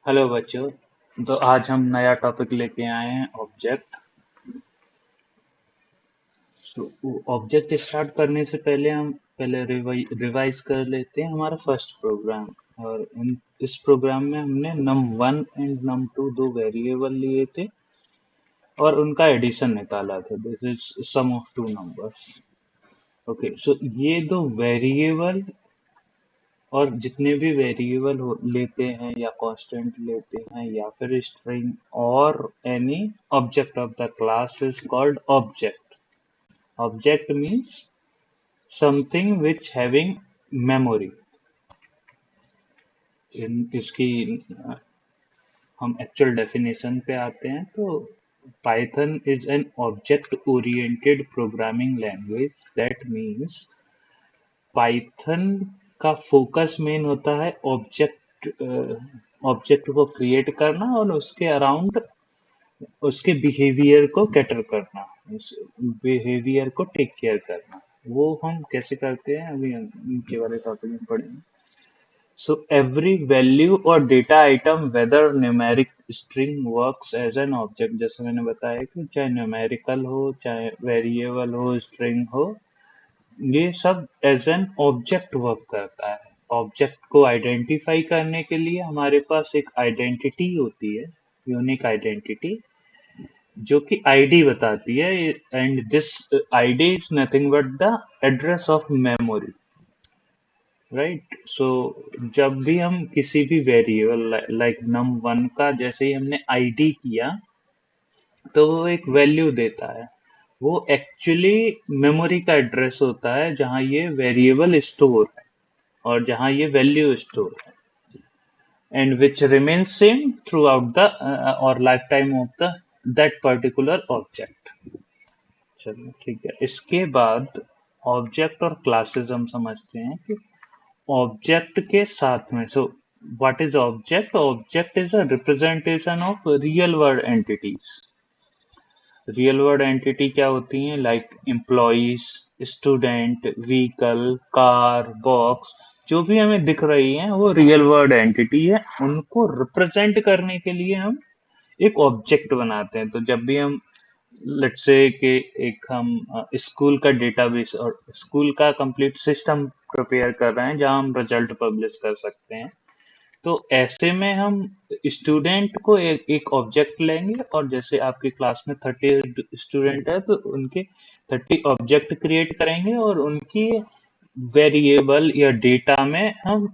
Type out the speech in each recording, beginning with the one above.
Hello बच्चों। तो आज हम नया टॉपिक लेके आए हैं ऑब्जेक्ट। तो ऑब्जेक्ट स्टार्ट करने से पहले हम पहले रिवाइज कर लेते हैं हमारा फर्स्ट प्रोग्राम। और इस प्रोग्राम में हमने num1 एंड num2 दो वेरिएबल लिए थे और उनका एडिशन निकाला था। This is sum of two numbers. Okay, so ये दो वेरिएबल और जितने भी वेरिएबल लेते हैं या कांस्टेंट लेते हैं या फिर स्ट्रिंग और any object of the class is called object. Object means something which having memory. इन इसकी हम एक्चुअल डेफिनेशन पे आते हैं तो Python is an object oriented programming language. That means Python का फोकस मेन होता है ऑब्जेक्ट ऑब्जेक्ट को क्रिएट करना और उसके अराउंड उसके बिहेवियर को कैटर करना, उस बिहेवियर को टेक केयर करना। वो हम कैसे करते हैं अभी हम इनके वाले टॉपिक में पढ़ेंगे। सो एवरी वैल्यू और data item whether numeric string works as an object. जैसे मैंने बताया कि चाहे न्यूमेरिकल हो चाहे वेरिएबल हो स्ट्रिंग हो, ये सब एज एन ऑब्जेक्ट वर्क करता है। ऑब्जेक्ट को आइडेंटिफाई करने के लिए हमारे पास एक आइडेंटिटी होती है, यूनिक आइडेंटिटी, जो कि आईडी बताती है। And this ID is nothing but the address of memory, right. So जब भी हम किसी भी वेरिएबल लाइक num1 का जैसे ही हमने आईडी किया तो वो एक वैल्यू देता है। वो एक्चुअली मेमोरी का एड्रेस होता है जहाँ ये वेरिएबल स्टोर है और जहाँ ये वैल्यू स्टोर है, and which remain same throughout the और lifetime of the that particular object. चलिए ठीक है। इसके बाद ऑब्जेक्ट और क्लासेस हम समझते हैं कि ऑब्जेक्ट के साथ में, so what is object? Object is a representation of real world entities. Real world entity क्या होती हैं? Like employees, student, vehicle, car, box, जो भी हमें दिख रही हैं वो रियल वर्ल्ड एंटिटी है। उनको रिप्रेजेंट करने के लिए हम एक ऑब्जेक्ट बनाते हैं। तो जब भी हम लेट्स से कि एक हम स्कूल का डेटाबेस और स्कूल का कंप्लीट सिस्टम प्रिपेयर कर रहे हैं जहां हम रिजल्ट पब्लिश कर सकते हैं, तो ऐसे में हम स्टूडेंट को एक ऑब्जेक्ट लेंगे और जैसे आपकी क्लास में 30 स्टूडेंट है तो उनके 30 ऑब्जेक्ट क्रिएट करेंगे और उनकी वेरिएबल या डेटा में हम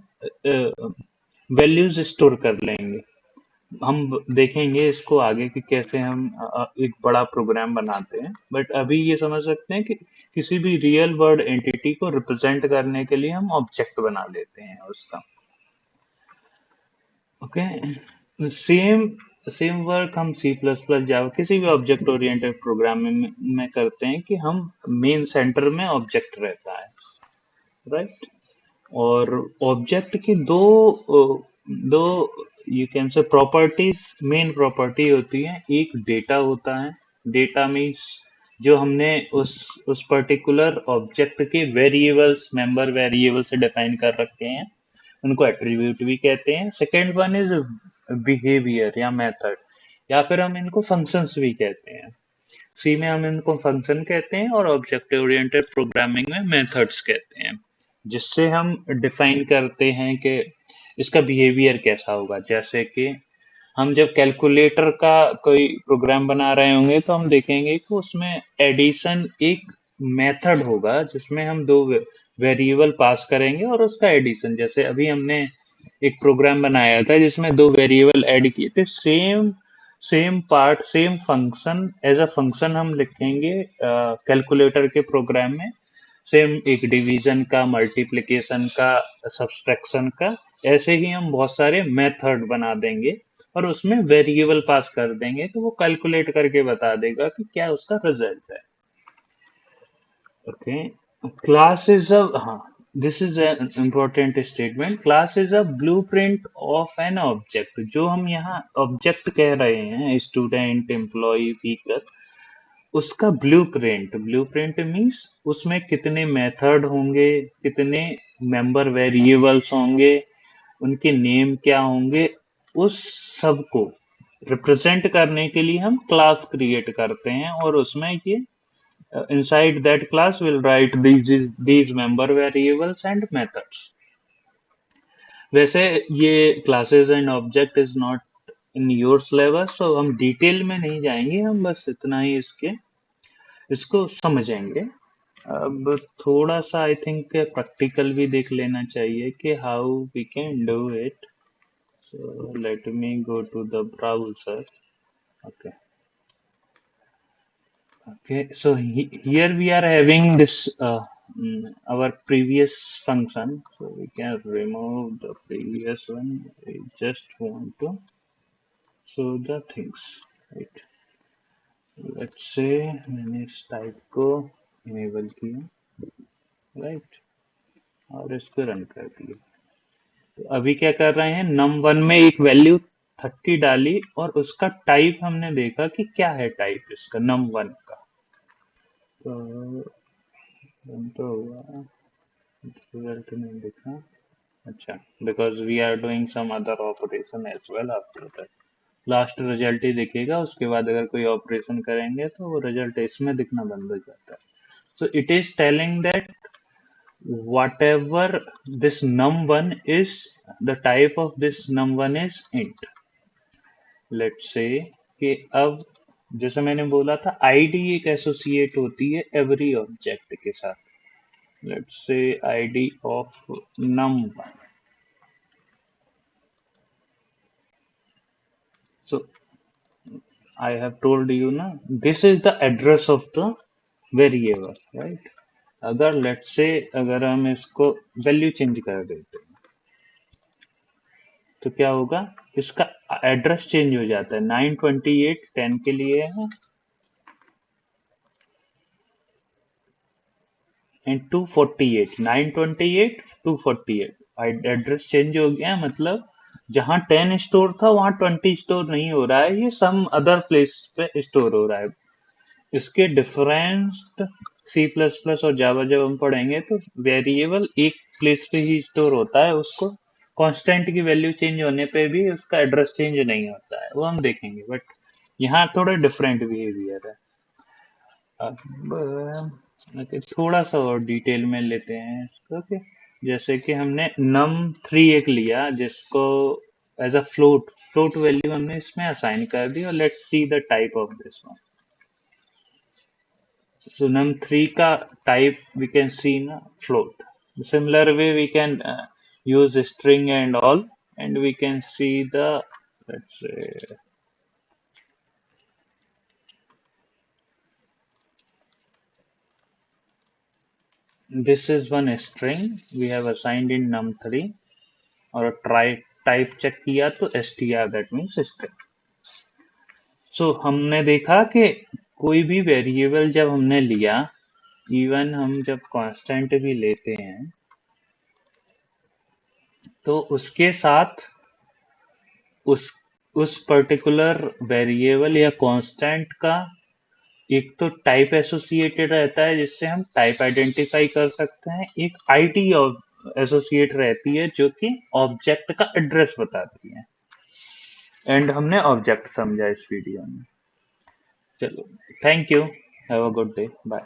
वैल्यूज स्टोर कर लेंगे। हम देखेंगे इसको आगे कि कैसे हम एक बड़ा प्रोग्राम बनाते हैं, बट अभी ये समझ सकते हैं कि किसी भी रियल वर्ल्ड एंटिटी को रिप्रेजेंट करने के लिए हम ऑब्जेक्ट बना लेते हैं उसका। ओके, सेम सेम वर्क हम सी प्लस प्लस जावा किसी भी ऑब्जेक्ट ओरिएंटेड प्रोग्रामिंग में करते हैं कि हम मेन सेंटर में ऑब्जेक्ट रहता है, राइट। और ऑब्जेक्ट की दो you can say properties, main property होती है। एक डेटा होता है। डेटा मीन्स जो हमने उस पर्टिकुलर ऑब्जेक्ट के वेरिएबल्स, मेंबर वेरिएबल से डिफाइन कर रखे हैं, उनको एट्रीब्यूट भी कहते हैं। सेकेंड वन इज बिहेवियर या मेथड, या फिर हम इनको फंक्शंस भी कहते हैं। सी में हम इनको फंक्शन कहते हैं और ऑब्जेक्ट ओरिएंटेड प्रोग्रामिंग में मेथड्स कहते हैं, जिससे हम डिफाइन करते हैं कि इसका बिहेवियर कैसा होगा। जैसे कि हम जब कैलकुलेटर का कोई प्रोग्राम बना रहे होंगे तो हम देखेंगे कि उसमें एडिशन एक मेथड होगा जिसमें हम दो वेरिएबल पास करेंगे और उसका एडिशन। जैसे अभी हमने एक प्रोग्राम बनाया था जिसमें दो वेरिएबल ऐड किए थे। Same same part same function as a function हम लिखेंगे कैलकुलेटर के प्रोग्राम में। सेम एक डिवीजन का, मल्टीप्लिकेशन का, सब्सट्रैक्शन का, ऐसे ही हम बहुत सारे मेथड बना देंगे और उसमें वेरिएबल पास कर देंगे तो वो कैलकुलेट करके बता देगा कि क्या उसका रिजल्ट है। ओके, क्लास इज अ, हाँ, this is an important statement. Class is a blueprint of an object. जो हम यहाँ ऑब्जेक्ट कह रहे हैं, स्टूडेंट, एम्प्लॉय, व्हीकल, उसका ब्लूप्रिंट। ब्लूप्रिंट मीन्स उसमें कितने मेथड होंगे, कितने मेंबर वेरिएबल्स होंगे, उनके नेम क्या होंगे, उस सब को रिप्रेजेंट करने के लिए हम क्लास क्रिएट करते हैं, और उसमें ये inside that class we'll write these member variables and methods. वैसे ये classes and object is not in your syllabus, so हम डिटेल में नहीं जाएंगे, हम बस इतना ही इसको समझेंगे। अब थोड़ा सा आई थिंक प्रैक्टिकल भी देख लेना चाहिए कि how we can do it. So let me go to the browser. Okay, okay, so here we are having this our previous function, so we can remove the previous one. We just want to show the things, right? Let's say मैंने इस type को enable किया, right? और इसको run कर दिया। तो अभी क्या कर रहे हैं, num1 में एक वैल्यू 30 डाली, और उसका टाइप हमने देखा कि क्या है टाइप इसका num1 का। तो रन तो हुआ, रिजल्ट नहीं दिखा। अच्छा, because we are doing some other operation as well after that. Last result ही दिखेगा, उसके बाद अगर कोई ऑपरेशन करेंगे तो वो रिजल्ट इसमें दिखना बंद हो जाता है। So it is telling that whatever this num1 is, the type of this num1 is int. Let's say कि अब जैसे मैंने बोला था id एक एसोसिएट होती है एवरी ऑब्जेक्ट के साथ। Let's say id of num1. So I have told you ना, this is the address of the variable, right? अगर let's say अगर हम इसको वैल्यू चेंज कर देते हैं तो क्या होगा, इसका एड्रेस चेंज हो जाता है। 928 10 के लिए है एंड 248 928 248 एड्रेस चेंज हो गया, मतलब जहां 10 स्टोर था वहां 20 स्टोर नहीं हो रहा है, ये सम अदर प्लेस पे स्टोर हो रहा है। इसके डिफरेंस सी प्लस प्लस और जावा जब हम पढ़ेंगे तो वेरिएबल एक प्लेस पे ही स्टोर होता है, उसको कांस्टेंट की वैल्यू चेंज होने पे भी उसका एड्रेस चेंज नहीं होता है, वो हम देखेंगे। बट यहाँ थोड़ा डिफरेंट बिहेवियर है। अब थोड़ा सा और डिटेल में लेते हैं इसको कि जैसे कि हमने num3 एक लिया जिसको एज अ फ्लोट वैल्यू हमने इसमें असाइन कर दी, और let's see the type of this one. So num3 का type we can see na float. Similar way we can use string and all, and we can see the, let's say, this is one string we have assigned in num3, और try type check किया तो str, that means string. So हमने देखा कि कोई भी variable जब हमने लिया, इवन हम जब कांस्टेंट भी लेते हैं तो उसके साथ उस पर्टिकुलर वेरिएबल या कांस्टेंट का एक तो टाइप एसोसिएटेड रहता है जिससे हम टाइप आइडेंटिफाई कर सकते हैं, एक आईडी एसोसिएट रहती है जो कि ऑब्जेक्ट का एड्रेस बताती है। एंड हमने ऑब्जेक्ट समझा इस वीडियो में। चलो, thank you, have a good day, bye.